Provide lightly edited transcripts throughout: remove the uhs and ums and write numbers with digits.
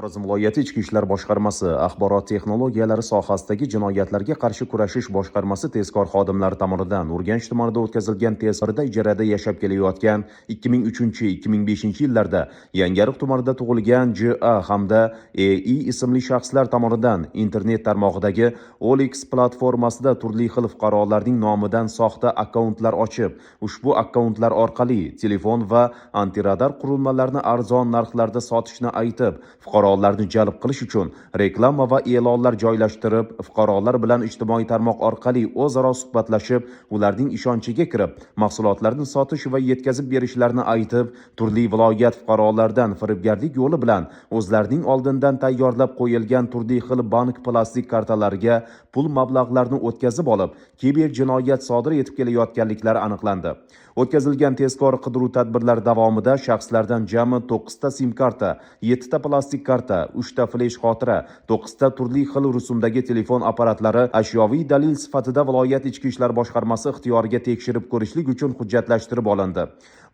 Xorazm viloyati Ichki ishlar boshqarmasi axborot texnologiyalari sohasidagi jinoyatlarga qarshi kurashish boshqarmasi tezkor xodimlari tomonidan Urganch tumanida o'tkazilgan tezkorda ijarada yashab kelayotgan 2003-2005 yillarda Yangiariq tumanida tug'ilgan J.A. hamda E.I. ismli shaxslar tomonidan internet tarmog'idagi OLX platformasida turli xil fuqarolarning nomidan soxta akkauntlar ochib, ushbu akkauntlar orqali telefon va antiradar qurilmalarini arzon narxlarda sotishni aytib, fuqarolarni jalb qilish uchun reklama va e'lonlar joylashtirib, fuqarolar bilan ijtimoiy tarmoq orqali o'zaro suhbatlashib, ularning ishonchiga kirib, mahsulotlarni sotish va yetkazib berishlarini aytib, turli viloyat fuqarolaridan firibgarlik yo'li bilan o'zlarining oldindan tayyorlab qo'yilgan turli xil bank plastik kartalariga pul mablag'larini o'tkazib olib, kiber jinoyat sodir etib kelayotganliklari aniqlandi. O'tkazilgan tezkor qidiruv tadbirlari davomida shaxslardan jami 9 ta sim karta, 7 ta plastik karta, 3 ta flesh xotira, 9 ta turli xil rusumdagi telefon apparatlari ashyoviy dalil sifatida viloyat Ichki ishlar boshqarmasi ixtiyoriga tekshirib ko'rishlik uchun hujjatlashtirib olindi.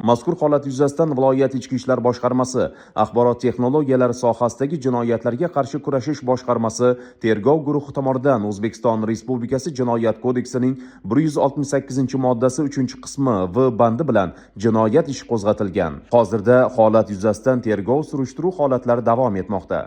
Mazkur holat yuzasidan viloyat Ichki ishlar boshqarmasi axborot texnologiyalari sohasidagi jinoyatlarga qarshi kurashish boshqarmasi tergov guruhi tomonidan O'zbekiston Respublikasi Jinoyat kodeksining 168-moddasi 3-qismi V bandi bilan jinoyat ishi qo'zg'atilgan. Hozirda holat yuzasidan tergov surishtiruv holatlari davom etmoqda.